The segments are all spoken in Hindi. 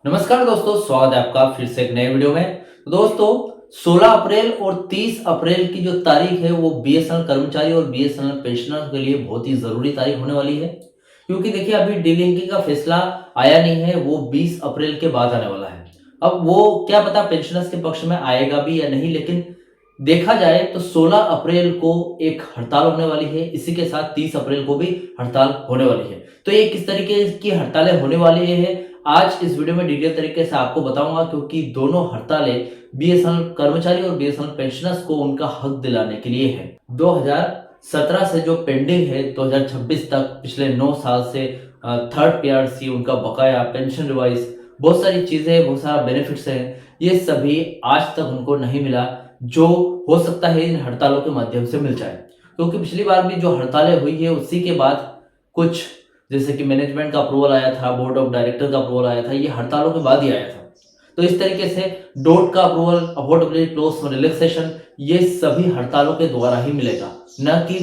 नमस्कार दोस्तों, स्वागत है आपका फिर से एक नए वीडियो में। तो दोस्तों 16 अप्रैल और 30 अप्रैल की जो तारीख है वो बीएसएनएल कर्मचारी और बीएसएनएल पेंशनर के लिए बहुत ही ज़रूरी तारीख होने वाली है। क्योंकि देखिए अभी डीलिंकिंग का फैसला आया नहीं है, वो 20 अप्रैल के बाद आने वाला है। अब वो क्या पता पेंशनर्स के पक्ष में आएगा भी या नहीं, लेकिन देखा जाए तो 16 अप्रैल को एक हड़ताल होने वाली है, इसी के साथ 30 अप्रैल को भी हड़ताल होने वाली है। तो ये किस तरीके की हड़तालें होने वाली है आज इस वीडियो में डिटेल तरीके से आपको बताऊंगा, क्योंकि दोनों हड़तालें बीएसएनएल कर्मचारी और बीएसएनएल पेंशनर्स को उनका हक दिलाने के लिए है। 2017 से जो पेंडिंग है 2026 तक पिछले 9 साल से थर्ड पीआरसी उनका बकाया पेंशन रिवाइज बहुत सारी चीजें, बहुत सारा बेनिफिट्स हैं, ये सभी आज तक उनको नहीं मिला, जो हो सकता है इन हड़तालों के माध्यम से मिल जाए। क्योंकि पिछली बार भी जो हड़तालें हुई है उसी के बाद कुछ जैसे कि मैनेजमेंट का अप्रूवल आया था, बोर्ड ऑफ डायरेक्टर का अप्रूवल आया था, ये हड़तालों के बाद ही आया था। तो इस तरीके से डोट का अप्रूवल, अफोर्डेबिलिटी क्लोज में रिलैक्सेशन, ये सभी हड़तालों के द्वारा ही मिलेगा, न कि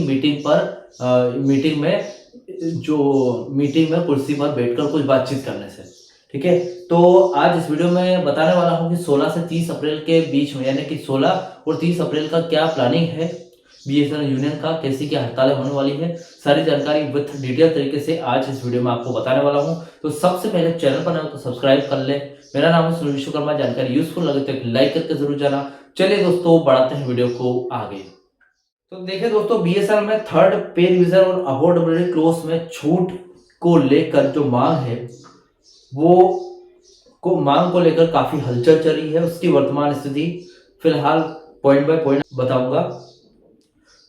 मीटिंग में कुर्सी पर बैठकर कुछ बातचीत करने से। ठीक है, तो आज इस वीडियो में बताने वाला हूँ कि 16 से 30 अप्रैल के बीच में, यानी कि 16 और 30 अप्रैल का क्या प्लानिंग है बीएसएनएल यूनियन का, कैसी क्या हड़तालें होने वाली है, सारी जानकारी विथ डिटेल तरीके से आज इस वीडियो में आपको बताने वाला हूं। तो सबसे पहले चैनल पर नए हो तो सब्सक्राइब कर ले। मेरा नाम है सुनील विश्वकर्मा। जानकारी यूजफुल लगे तो एक लाइक करके जरूर जाना। चलिए दोस्तों बढ़ाते हैं वीडियो को आगे। तो देखिए दोस्तों, बीएसएनएल में थर्ड पे रिवीजन और अफोर्डेबिलिटी क्लोज में छूट को लेकर जो मांग है वो मांग को लेकर काफी हलचल चल रही है। उसकी वर्तमान स्थिति फिलहाल पॉइंट बाय पॉइंट बताऊंगा।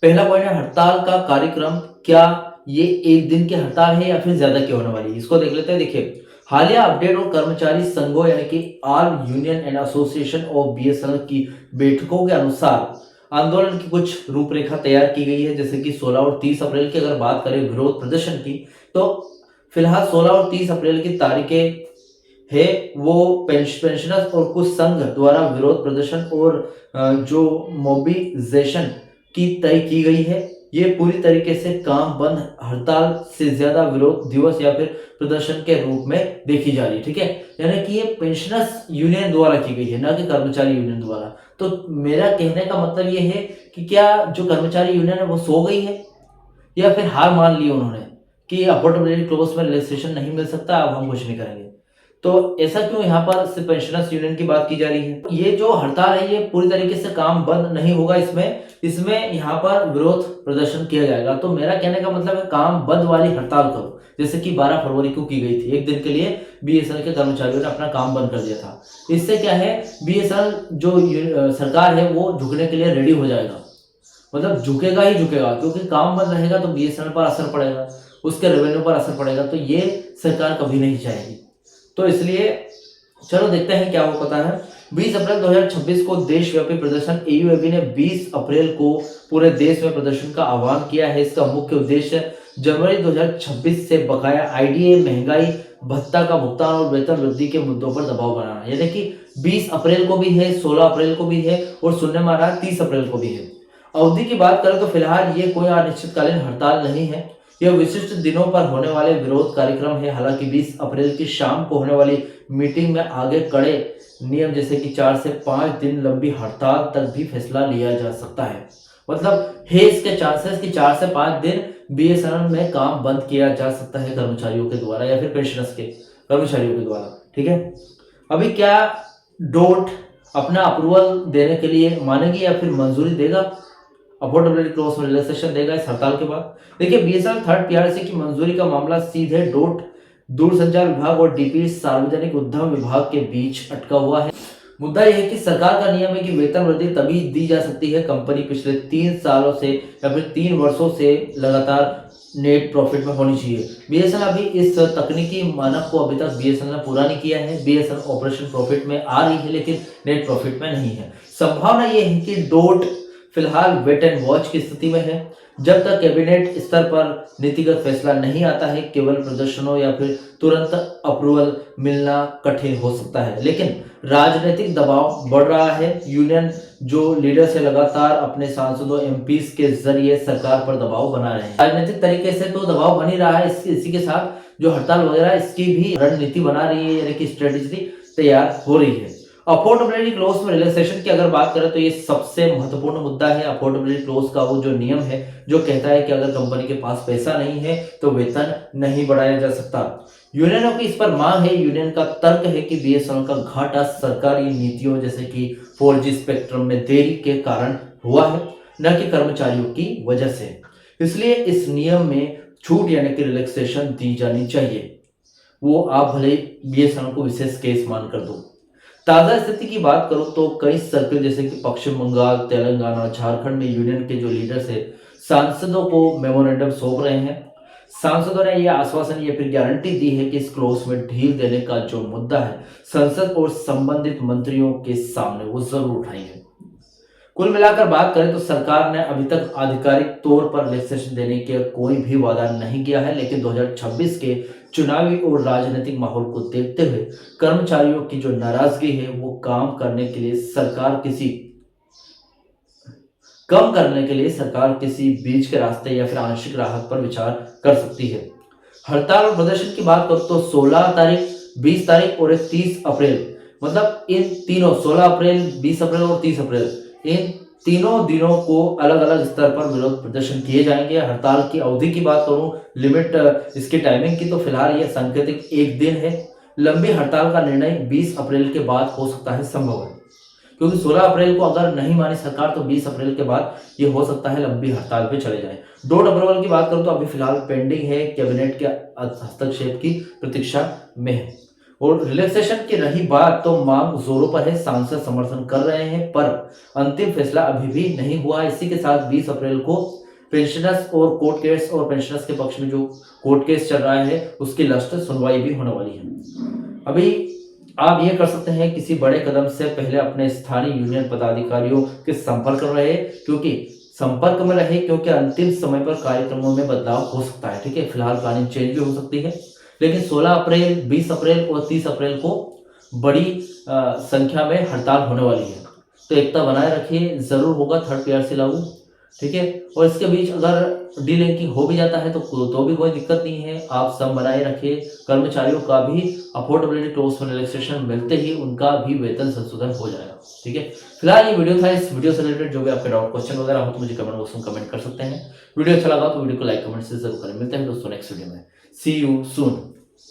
पहला पॉइंट है हड़ताल का कार्यक्रम। क्या ये एक दिन की हड़ताल है या फिर ज्यादा की होने वाली है, इसको देख लेते हैं। देखिए, हालिया अपडेट और कर्मचारी संघों यानी कि all union and association of BSNL की बैठकों के अनुसार आंदोलन की कुछ रूपरेखा तैयार की गई है। जैसे कि 16 और 30 अप्रैल की अगर बात करें विरोध प्रदर्शन की, तो फिलहाल 16 और 30 अप्रैल की तारीखें है वो पेंशनर्स और कुछ संघ द्वारा विरोध प्रदर्शन और जो मोबिलाइजेशन की तय की गई है। ये पूरी तरीके से काम बंद हड़ताल से ज्यादा विरोध दिवस या फिर प्रदर्शन के रूप में देखी जा रही है। ठीक है, यानी कि ये पेंशनर्स यूनियन द्वारा की गई है, ना कि कर्मचारी यूनियन द्वारा। तो मेरा कहने का मतलब ये है कि क्या जो कर्मचारी यूनियन है वो सो गई है या फिर हार मान ली उन्होंने कि अफोर्डेबिलिटी क्लोज में रिलैक्सेशन नहीं मिल सकता, अब हम कुछ नहीं करेंगे। तो ऐसा क्यों यहाँ पर सिर्फ पेंशनर्स यूनियन की बात की जा रही है? ये जो हड़ताल है ये पूरी तरीके से काम बंद नहीं होगा, इसमें यहाँ पर विरोध प्रदर्शन किया जाएगा। तो मेरा कहने का मतलब है काम बंद वाली हड़ताल करो, जैसे कि 12 फरवरी को की गई थी। एक दिन के लिए बीएसएनएल के कर्मचारियों ने अपना काम बंद कर दिया था। इससे क्या है, बीएसएनएल जो सरकार है वो झुकने के लिए रेडी हो जाएगा, मतलब झुकेगा ही झुकेगा, क्योंकि काम बंद रहेगा तो बीएसएनएल पर असर पड़ेगा, उसके रेवेन्यू पर असर पड़ेगा, तो ये सरकार कभी नहीं चाहेगी। तो इसलिए चलो देखते हैं क्या हो पता है। 20 अप्रैल 2026 को देशव्यापी प्रदर्शन। एयूएबी ने 20 अप्रैल को पूरे देश में प्रदर्शन का आह्वान किया है। इसका मुख्य उद्देश्य जनवरी 2026 से बकाया आईडीए, महंगाई भत्ता का भुगतान और वेतन वृद्धि के मुद्दों पर दबाव बनाना। यानी कि 20 अप्रैल को भी है, 16 अप्रैल को भी है और सुनने में आ रहा है 30 अप्रैल को भी है। अवधि की बात करें तो फिलहाल ये कोई अनिश्चितकालीन हड़ताल नहीं है, यह विशिष्ट दिनों पर होने वाले विरोध कार्यक्रम है। हालांकि 20 अप्रैल की शाम को होने वाली मीटिंग में आगे कड़े नियम जैसे कि 4 से 5 दिन लंबी हड़ताल तक भी फैसला लिया जा सकता है। मतलब है इसके चांसेस कि 4 से 5 दिन बीएसएनएल में काम बंद किया जा सकता है कर्मचारियों के द्वारा या फिर पेंशनर्स के कर्मचारियों के द्वारा। ठीक है, अभी क्या डोट अपना अप्रूवल देने के लिए मानेगी या फिर मंजूरी देगा, अफोर्डेबिलिटी क्लोज में रिलैक्सेशन देगा इस हड़ताल के बाद? देखिए, बीएसएनएल थर्ड पीआरसी की मंजूरी का मामला सीधे डोट दूरसंचार विभाग और डीपी सार्वजनिक उद्यम विभाग के बीच अटका हुआ है। मुद्दा यह है कि सरकार का नियम है कि वेतन वृद्धि तभी दी जा सकती है कंपनी पिछले 3 सालों से या फिर 3 वर्षों से लगातार नेट प्रॉफिट में होनी चाहिए। बीएसएनएल अभी इस तकनीकी मानक को अभी तक बीएसएनएल ने पूरा नहीं किया है। बीएसएनएल ऑपरेशन प्रॉफिट में आ रही है लेकिन नेट प्रॉफिट में नहीं है। संभावना यह है कि डोट फिलहाल वेट एंड वॉच की स्थिति में है। जब तक कैबिनेट स्तर पर नीतिगत फैसला नहीं आता है, केवल प्रदर्शनों या फिर तुरंत अप्रूवल मिलना कठिन हो सकता है। लेकिन राजनीतिक दबाव बढ़ रहा है। यूनियन जो लीडर से लगातार अपने सांसदों एमपीज के जरिए सरकार पर दबाव बना रहे हैं। राजनीतिक तरीके से तो दबाव बन ही रहा है, इसी के साथ जो हड़ताल वगैरह इसकी भी रणनीति बना रही है, यानी कि स्ट्रेटेजी, तैयार हो रही है। अफोर्डेबिलिटी क्लोज में रिलैक्सेशन की अगर बात करें तो ये सबसे महत्वपूर्ण मुद्दा है। अफोर्डेबिलिटी क्लोज का वो जो नियम है जो कहता है कि अगर कंपनी के पास पैसा नहीं है तो वेतन नहीं बढ़ाया जा सकता। यूनियनों की इस पर मांग है। यूनियन का तर्क है कि बीएसएनएल का घाटा सरकारी नीतियों जैसे कि 4G स्पेक्ट्रम में देरी के कारण हुआ है, न कि कर्मचारियों की वजह से। इसलिए इस नियम में छूट यानी कि रिलैक्सेशन दी जानी चाहिए। वो आप भले बीएसएनएल को विशेष केस मानकर दो। ताजा स्थिति की बात करूं तो कई सर्कल जैसे कि पश्चिम बंगाल, तेलंगाना, झारखंड में यूनियन के जो लीडर्स है सांसदों को मेमोरेंडम सौंप रहे हैं। सांसदों ने यह आश्वासन या फिर गारंटी दी है कि इस क्लोज में ढील देने का जो मुद्दा है संसद और संबंधित मंत्रियों के सामने वो जरूर उठाएंगे। कुल मिलाकर बात करें तो सरकार ने अभी तक आधिकारिक तौर पर रिलैक्सेशन देने के कोई भी वादा नहीं किया है, लेकिन 2026 के चुनावी और राजनीतिक माहौल को देखते हुए कर्मचारियों की जो नाराजगी है वो कम करने के लिए सरकार किसी बीच के रास्ते या फिर आंशिक राहत पर विचार कर सकती है। हड़ताल और प्रदर्शन की बात करो तो 16 तारीख, 20 तारीख और 30 अप्रैल, मतलब इन तीनों 16 अप्रैल, 20 अप्रैल और 30 अप्रैल, इन तीनों दिनों को अलग अलग स्तर पर विरोध प्रदर्शन किए जाएंगे। हड़ताल की अवधि की बात करूं, लिमिट इसकी टाइमिंग की, तो फिलहाल यह सांकेतिक एक दिन है। लंबी हड़ताल का निर्णय 20 अप्रैल के बाद हो सकता है संभव है, क्योंकि 16 अप्रैल को अगर नहीं मानी सरकार तो 20 अप्रैल के बाद ये हो सकता है लंबी हड़ताल पे चले जाए। डॉट अप्रूवल की बात करूं तो अभी फिलहाल पेंडिंग है, कैबिनेट के हस्तक्षेप की प्रतीक्षा में है। और रिलैक्सेशन की रही बात तो मांग जोरों पर है, सांसद समर्थन कर रहे हैं, पर अंतिम फैसला अभी भी नहीं हुआ। इसी के साथ 20 अप्रैल को पेंशनर्स और कोर्ट केस और पेंशनर्स के पक्ष में जो कोर्ट केस चल रहा है उसकी लास्ट सुनवाई भी होने वाली है। अभी आप ये कर सकते हैं, किसी बड़े कदम से पहले अपने स्थानीय यूनियन पदाधिकारियों के संपर्क में रहे, क्योंकि अंतिम समय पर कार्यक्रमों में बदलाव हो सकता है। ठीक है, फिलहाल प्लानिंग चेंज भी हो सकती है, लेकिन 16 अप्रैल, 20 अप्रैल और 30 अप्रैल को बड़ी संख्या में हड़ताल होने वाली है। तो एकता बनाए रखिए, जरूर होगा थर्ड पीआरसी लागू। ठीक है, और इसके बीच अगर डीलिंकिंग हो भी जाता है तो भी कोई दिक्कत नहीं है, आप सब बनाए रखिए। कर्मचारियों का भी अफोर्डेबिलिटी क्लोज में रिलैक्सेशन मिलते ही उनका भी वेतन संशोधन हो जाएगा। ठीक है, फिलहाल ये वीडियो था। इस वीडियो से रिलेटेड जो भी आपके डाउट, क्वेश्चन वगैरह हो तो मुझे कमेंट बॉक्स में कमेंट कर सकते हैं। वीडियो अच्छा लगा तो वीडियो को लाइक कमेंट से जरूर करें। मिलते हैं दोस्तों नेक्स्ट वीडियो में। सी यू सून।